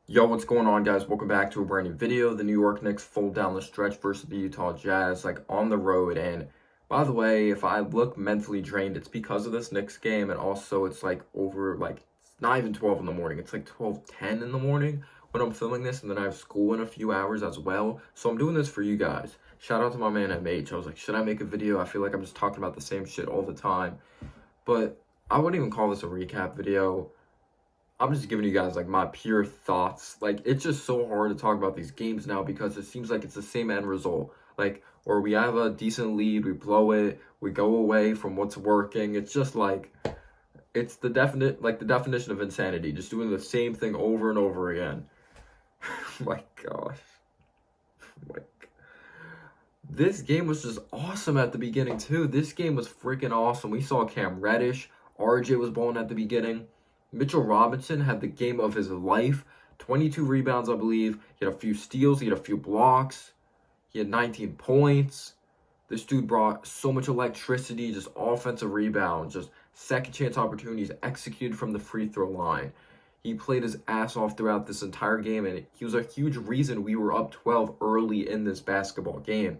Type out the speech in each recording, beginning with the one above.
Yo, what's going on, guys? Welcome back to a brand new video. The New York Knicks fold down the stretch versus the Utah Jazz, on the road. And by the way, if I look mentally drained, it's because of this Knicks game, and also it's it's not even 12 in the morning. It's like 12:10 in the morning when I'm filming this, and then I have school in a few hours as well. So I'm doing this for you guys. Shout out to my man MH. I was like, should I make a video? I feel like I'm just talking about the same shit all the time. But I wouldn't even call this a recap video. I'm just giving you guys my pure thoughts. It's just so hard to talk about these games now because it seems like it's the same end result. Or we have a decent lead, we blow it, we go away from what's working. It's just it's the definition of insanity, just doing the same thing over and over again. My gosh. Like this game was just awesome at the beginning too. This game was freaking awesome. We saw Cam Reddish, RJ was balling at the beginning. Mitchell Robinson had the game of his life. 22 rebounds, I believe. He had a few steals. He had a few blocks. He had 19 points. This dude brought so much electricity, just offensive rebounds, just second chance opportunities executed from the free throw line. He played his ass off throughout this entire game, and he was a huge reason we were up 12 early in this basketball game.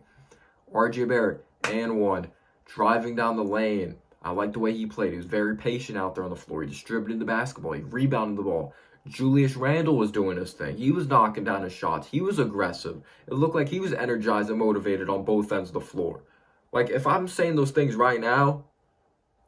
RJ Barrett, and one, driving down the lane. I like the way he played. He was very patient out there on the floor. He distributed the basketball. He rebounded the ball. Julius Randle was doing his thing. He was knocking down his shots. He was aggressive. It looked like he was energized and motivated on both ends of the floor. If I'm saying those things right now,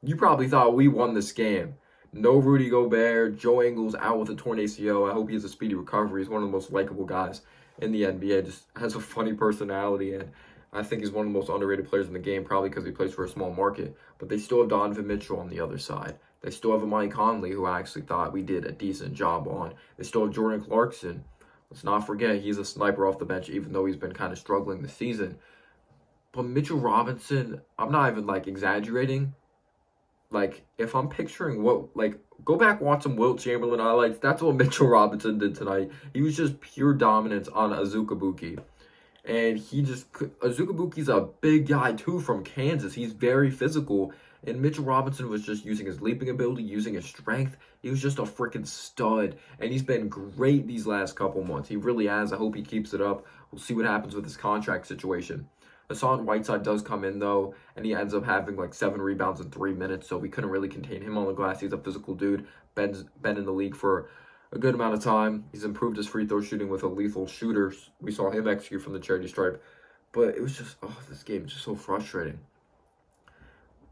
you probably thought we won this game. No Rudy Gobert. Joe Ingles out with a torn ACL. I hope he has a speedy recovery. He's one of the most likable guys in the NBA. Just has a funny personality, and I think he's one of the most underrated players in the game, probably because he plays for a small market. But they still have Donovan Mitchell on the other side. They still have Mike Conley, who I actually thought we did a decent job on. They still have Jordan Clarkson. Let's not forget, he's a sniper off the bench, even though he's been kind of struggling this season. But Mitchell Robinson, I'm not even exaggerating. If I'm picturing go back, watch some Wilt Chamberlain highlights. That's what Mitchell Robinson did tonight. He was just pure dominance on Azukabuki. And Azukabuki's a big guy too from Kansas. He's very physical. And Mitchell Robinson was just using his leaping ability, using his strength. He was just a freaking stud. And he's been great these last couple months. He really has. I hope he keeps it up. We'll see what happens with his contract situation. Hassan Whiteside does come in though, and he ends up having 7 rebounds in 3 minutes, so we couldn't really contain him on the glass. He's a physical dude. Been in the league for a good amount of time. He's improved his free throw shooting with a lethal shooter. We saw him execute from the charity stripe. But it was just, this game is just so frustrating.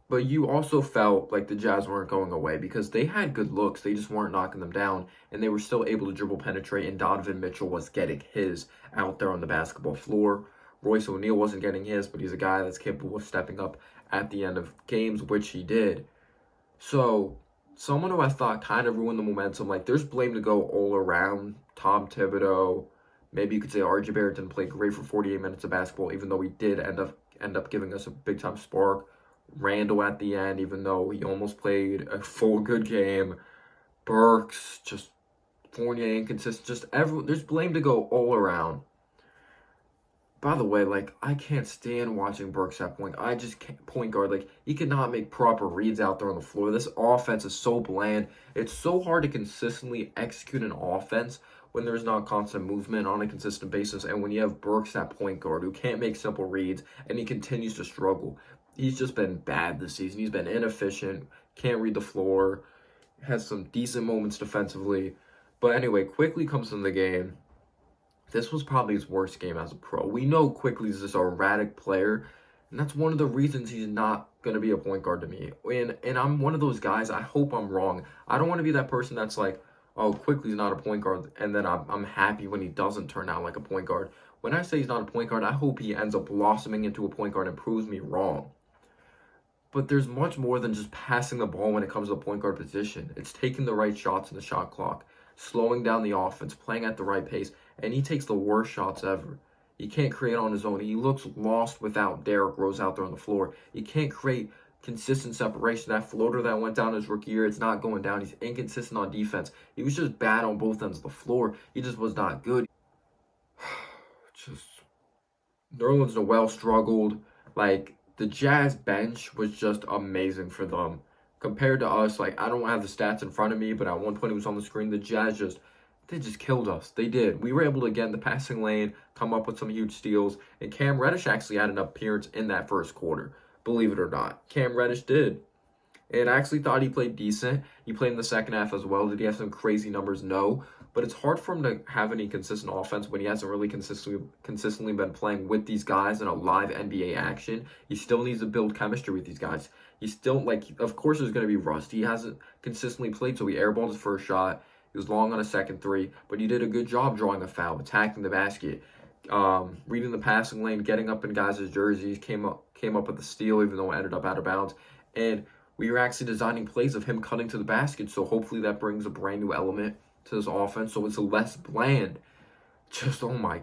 But you also felt like the Jazz weren't going away because they had good looks. They just weren't knocking them down, and they were still able to dribble penetrate, and Donovan Mitchell was getting his out there on the basketball floor. Royce O'Neal wasn't getting his, but he's a guy that's capable of stepping up at the end of games, which he did. So, someone who I thought kind of ruined the momentum, there's blame to go all around. Tom Thibodeau, maybe you could say RJ Barrett didn't play great for 48 minutes of basketball, even though he did end up giving us a big time spark. Randle at the end, even though he almost played a full good game. Burks, just Fournier inconsistent, just everyone. There's blame to go all around. By the way, I can't stand watching Burks at point. I just can't point guard. He cannot make proper reads out there on the floor. This offense is so bland. It's so hard to consistently execute an offense when there's not constant movement on a consistent basis, and when you have Burks at point guard who can't make simple reads and he continues to struggle. He's just been bad this season. He's been inefficient, can't read the floor, has some decent moments defensively. But anyway, Quickly comes in the game. This was probably his worst game as a pro. We know Quickly is this erratic player, and that's one of the reasons he's not going to be a point guard to me. And I'm one of those guys, I hope I'm wrong. I don't want to be that person that's oh, Quickly's not a point guard, and then I'm happy when he doesn't turn out like a point guard. When I say he's not a point guard, I hope he ends up blossoming into a point guard and proves me wrong. But there's much more than just passing the ball when it comes to the point guard position. It's taking the right shots in the shot clock, slowing down the offense, playing at the right pace, and he takes the worst shots ever. He can't create on his own. He looks lost without Derrick Rose out there on the floor. He can't create consistent separation. That floater that went down his rookie year, it's not going down. He's inconsistent on defense. He was just bad on both ends of the floor. He just was not good. Just Nerlens Noel struggled. The Jazz bench was just amazing for them. Compared to us, I don't have the stats in front of me, but at one point it was on the screen. The Jazz just they just killed us. They did. We were able to get in the passing lane, come up with some huge steals, and Cam Reddish actually had an appearance in that first quarter. Believe it or not, Cam Reddish did. And I actually thought he played decent. He played in the second half as well. Did he have some crazy numbers? No. But it's hard for him to have any consistent offense when he hasn't really consistently been playing with these guys in a live NBA action. He still needs to build chemistry with these guys. He still, like, of course there's going to be rust. He hasn't consistently played, so he airballed his first shot. He was long on a second three, but he did a good job drawing a foul, attacking the basket, reading the passing lane, getting up in guys' jerseys, came up with the steal, even though it ended up out of bounds. And we were actually designing plays of him cutting to the basket, so hopefully that brings a brand new element to this offense, so it's less bland. Just, oh my,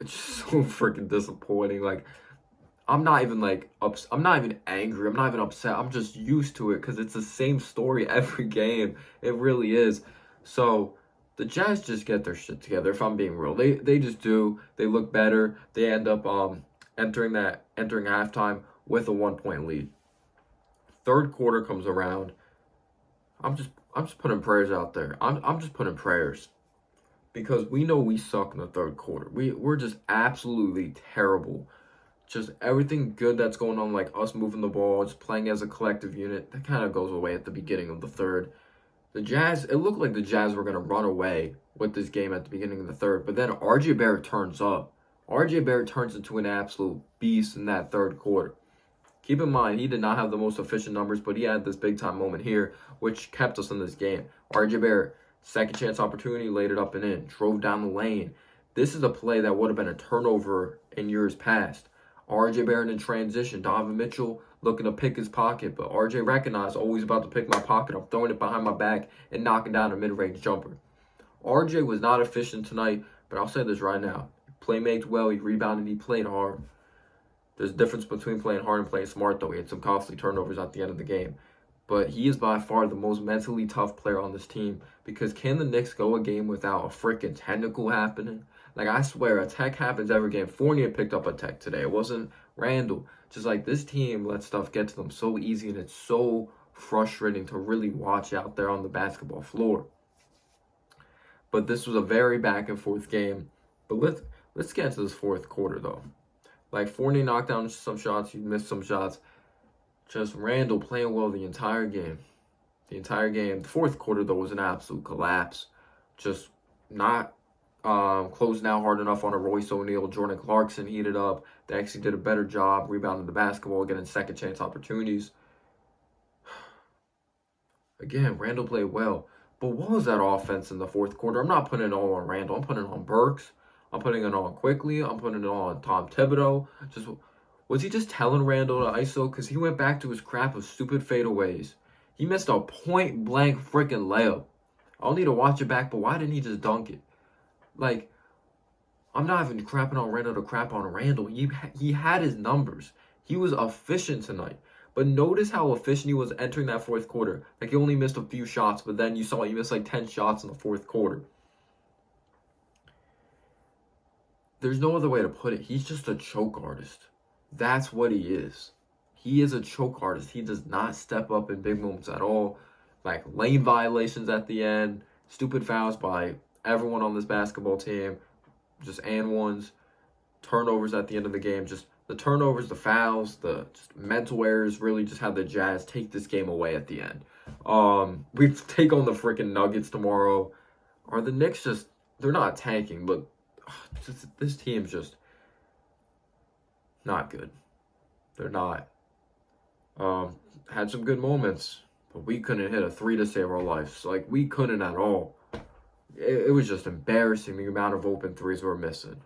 it's just so freaking disappointing. Like, I'm not even I'm not even angry. I'm not even upset. I'm just used to it because it's the same story every game. It really is. So the Jazz just get their shit together. If I'm being real, they just do. They look better. They end up entering halftime with a 1 point lead. Third quarter comes around. I'm just putting prayers out there. I'm just putting prayers because we know we suck in the third quarter. We're just absolutely terrible. Just everything good that's going on, like us moving the ball, just playing as a collective unit, that kind of goes away at the beginning of the third. The Jazz, it looked like the Jazz were going to run away with this game at the beginning of the third, but then RJ Barrett turns up. RJ Barrett turns into an absolute beast in that third quarter. Keep in mind, he did not have the most efficient numbers, but he had this big-time moment here, which kept us in this game. RJ Barrett, second chance opportunity, laid it up and in, drove down the lane. This is a play that would have been a turnover in years past. RJ Barrett in transition, Donovan Mitchell looking to pick his pocket, but RJ recognized, always about to pick my pocket. I'm throwing it behind my back and knocking down a mid-range jumper. RJ was not efficient tonight, but I'll say this right now. He playmaked well, he rebounded, he played hard. There's a difference between playing hard and playing smart, though. He had some costly turnovers at the end of the game. But he is by far the most mentally tough player on this team because can the Knicks go a game without a freaking technical happening? Like, I swear, a tech happens every game. Fournier picked up a tech today. It wasn't Randall. Just like this team lets stuff get to them so easy, and it's so frustrating to really watch out there on the basketball floor. But this was a very back and forth game. But let's get into this fourth quarter, though. Like, Fournier knocked down some shots. He missed some shots. Just Randall playing well the entire game. The fourth quarter, though, was an absolute collapse. Just not closing out hard enough on a Royce O'Neal. Jordan Clarkson heated up. They actually did a better job rebounding the basketball, getting second chance opportunities. Again, Randall played well. But what was that offense in the fourth quarter? I'm not putting it all on Randall. I'm putting it on Burks. I'm putting it on Quickly. I'm putting it on Tom Thibodeau. Was he just telling Randall to ISO? Because he went back to his crap of stupid fadeaways. He missed a point-blank freaking layup. I'll need to watch it back, but why didn't he just dunk it? Like, I'm not even crapping on Randall to crap on Randall. He had his numbers. He was efficient tonight. But notice how efficient he was entering that fourth quarter. Like, he only missed a few shots, but then you saw he missed like 10 shots in the fourth quarter. There's no other way to put it. He's just a choke artist. That's what he is. He is a choke artist. He does not step up in big moments at all. Like lane violations at the end, stupid fouls by everyone on this basketball team, just and ones, turnovers at the end of the game. Just the turnovers, the fouls, the just mental errors really just had the Jazz take this game away at the end. We take on the freaking Nuggets tomorrow. Are the Knicks just, they're not tanking, but this team's just not good. They're not. Had some good moments, but we couldn't hit a three to save our lives. Like, we couldn't at all. It was just embarrassing the amount of open threes we're missing.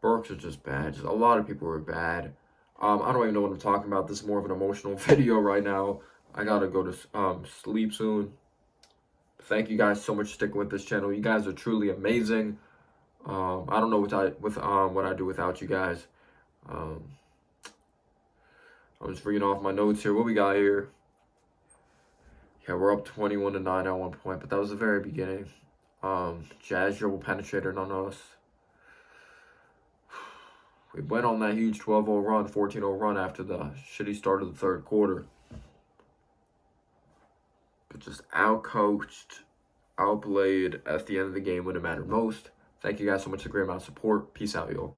Burks was just bad. Just a lot of people were bad. I don't even know what I'm talking about. This is more of an emotional video right now. I gotta go to sleep soon. Thank you guys so much for sticking with this channel. You guys are truly amazing. I don't know what I do without you guys. I'm just reading off my notes here. What we got here? Yeah, we're up 21-9 at one point, but that was the very beginning. Jazz dribble penetrated on us. We went on that huge 12-0 run, 14-0 run after the shitty start of the third quarter. But just outcoached, outplayed at the end of the game when it mattered most. Thank you guys so much for the great amount of support. Peace out, y'all.